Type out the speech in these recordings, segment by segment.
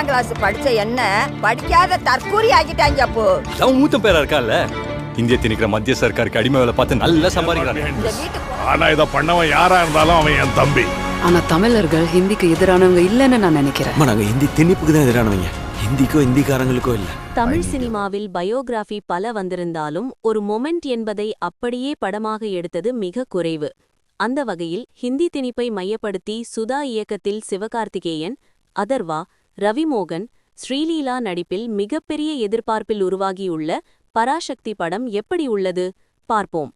10ஆம் கிளாஸ் படிச்ச என்ன படிக்காத தற்கூரி ஆக்கிட்டாங்க அப்போ. மூத்த பேரா இருக்கால, இந்திய திணிக்கிற மத்திய சர்க்காருக்கு அடிமை வேலை பார்த்து நல்லா சம்பாதிக்கிறாங்க. ஆனா இத பண்ணவன் யாரா இருந்தாலும் அவன் என் தம்பி. ஆனா தமிழர்கள் ஹிந்திக்கு எதிரானவங்க இல்லைன்னு நான் நினைக்கிறேன். நாங்க ஹிந்தி திணிப்புக்கு தான் எதிரானவங்க, ஹிந்திக்கோ ஹிந்திக்காரங்களுக்கோ இல்ல. தமிழ் சினிமாவில் பயோகிராஃபி பல வந்திருந்தாலும் ஒரு மொமெண்ட் என்பதை அப்படியே படமாக எடுத்தது மிக குறைவு. அந்த வகையில் ஹிந்தி திணிப்பை மையப்படுத்தி சுதா இயக்கத்தில் சிவகார்த்திகேயன், அதர்வா, ரவிமோகன், ஸ்ரீலீலா நடிப்பில் மிகப்பெரிய எதிர்பார்ப்பில் உருவாகியுள்ள பராசக்தி படம் எப்படி உள்ளது பார்ப்போம்.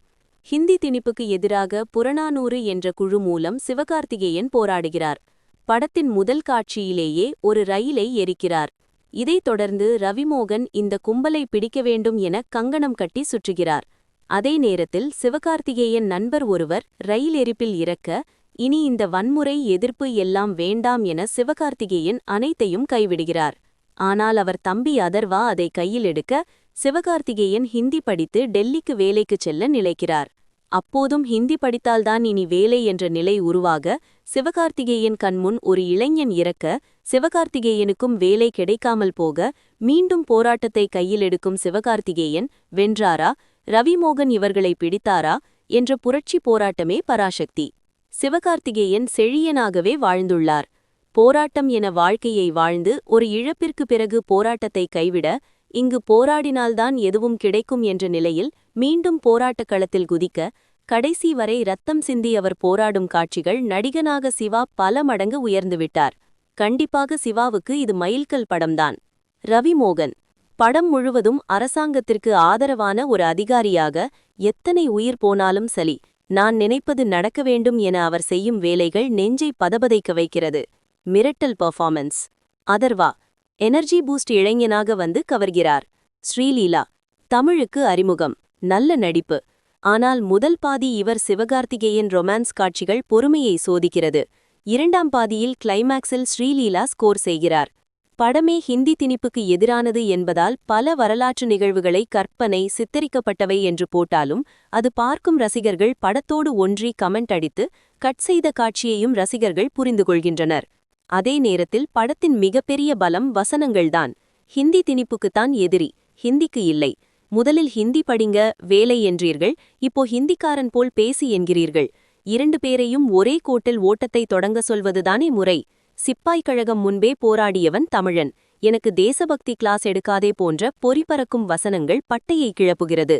ஹிந்தி திணிப்புக்கு எதிராக புறநானூறு என்ற குழு மூலம் சிவகார்த்திகேயன் போராடுகிறார். படத்தின் முதல் காட்சியிலேயே ஒரு ரயிலை எரிக்கிறார். இதைத் தொடர்ந்து ரவிமோகன் இந்த கும்பலை பிடிக்க வேண்டும் என கங்கணம் கட்டி சுற்றுகிறார். அதே நேரத்தில் சிவகார்த்திகேயன் நண்பர் ஒருவர் ரயில் எரிப்பில் இறக்க, இனி இந்த வன்முறை எதிர்ப்பு எல்லாம் வேண்டாம் என சிவகார்த்திகேயன் அனைத்தையும் கைவிடுகிறார். ஆனால் அவர் தம்பி அதர்வா அதை கையில் எடுக்க, சிவகார்த்திகேயன் ஹிந்தி படித்து டெல்லிக்கு வேலைக்கு செல்ல நினைக்கிறார். அப்போதும் ஹிந்தி படித்தால்தான் இனி வேலை என்ற நிலை உருவாக, சிவகார்த்திகேயன் கண்முன் ஒரு இளைஞன் இறக்க, சிவகார்த்திகேயனுக்கும் வேலை கிடைக்காமல் போக, மீண்டும் போராட்டத்தை கையில் எடுக்கும் சிவகார்த்திகேயன் வென்றாரா, ரவிமோகன் இவர்களை பிடித்தாரா என்ற புரட்சி போராட்டமே பராசக்தி. சிவகார்த்திகேயன் செழியனாகவே வாழ்ந்துள்ளார். போராட்டம் என வாழ்க்கையை வாழ்ந்து ஒரு இழப்பிற்கு பிறகு போராட்டத்தை கைவிட, இங்கு போராடினால்தான் எதுவும் கிடைக்கும் என்ற நிலையில் மீண்டும் போராட்டக் களத்தில் குதிக்க, கடைசி வரை ரத்தம் சிந்தி அவர் போராடும் காட்சிகள் நடிகனாக சிவா பல மடங்கு உயர்ந்துவிட்டார். கண்டிப்பாக சிவாவுக்கு இது மைல்கல் படம்தான். ரவிமோகன் படம் முழுவதும் அரசாங்கத்திற்கு ஆதரவான ஒரு அதிகாரியாக, எத்தனை உயிர் போனாலும் சரி, நான் நினைப்பது நடக்க வேண்டும் என அவர் செய்யும் வேலைகள் நெஞ்சை பதபதைக்க வைக்கிறது. மிரட்டல் பெர்ஃபார்மன்ஸ். அதர்வா எனர்ஜி பூஸ்ட் இளைஞனாக வந்து கவர்கிறார். ஸ்ரீலீலா தமிழுக்கு அறிமுகம், நல்ல நடிப்பு. ஆனால் முதல் பாதி இவர் சிவகார்த்திகேயன் ரொமான்ஸ் காட்சிகள் பொறுமையை சோதிக்கிறது. இரண்டாம் பாதியில் கிளைமாக்ஸில் ஸ்ரீலீலா ஸ்கோர் செய்கிறார். படமே ஹிந்தி திணிப்புக்கு எதிரானது என்பதால் பல வரலாற்று நிகழ்வுகளை கற்பனை சித்தரிக்கப்பட்டவை என்று போட்டாலும், அது பார்க்கும் ரசிகர்கள் படத்தோடு ஒன்றி கமெண்ட் அடித்து கட் செய்த காட்சியையும் ரசிகர்கள் புரிந்து கொள்கின்றனர். அதே நேரத்தில் படத்தின் மிகப்பெரிய பலம் வசனங்கள்தான். ஹிந்தி திணிப்புக்குத்தான் எதிரி, ஹிந்திக்கு இல்லை. முதலில் ஹிந்தி படிங்க வேலை என்றீர்கள், இப்போ ஹிந்திக்காரன் போல் பேசி என்கிறீர்கள். இரண்டு பேரையும் ஒரே கோட்டில் ஓட்டத்தை தொடங்க சொல்வதுதானே முறை. சிப்பாய் கழகம் முன்பே போராடியவன் தமிழன், எனக்கு தேசபக்தி கிளாஸ் எடுக்காதே போன்ற பொறிபறக்கும் வசனங்கள் பட்டையை கிளப்புகிறது.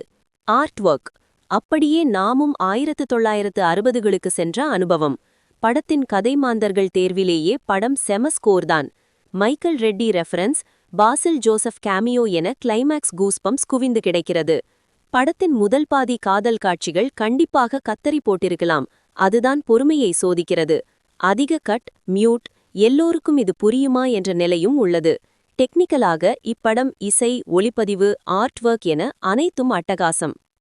ஆர்ட் ஒர்க் அப்படியே நாமும் 1960களுக்கு சென்ற அனுபவம். படத்தின் கதைமாந்தர்கள் தேர்விலேயே படம் செம ஸ்கோர்தான். Michael Reddy reference, Basil Joseph cameo என கிளைமாக்ஸ் கூஸ்பம்ஸ் குவிந்து கிடைக்கிறது. படத்தின் முதல் பாதி காதல் காட்சிகள் கண்டிப்பாக கத்தரி போட்டிருக்கலாம், அதுதான் பொறுமையை சோதிக்கிறது. அதிக கட், மியூட், எல்லோருக்கும் இது புரியுமா என்ற நிலையும் உள்ளது. டெக்னிக்கலாக இப்படம் இசை, ஒளிப்பதிவு, ஆர்ட் ஒர்க் என அனைத்தும் அட்டகாசம்.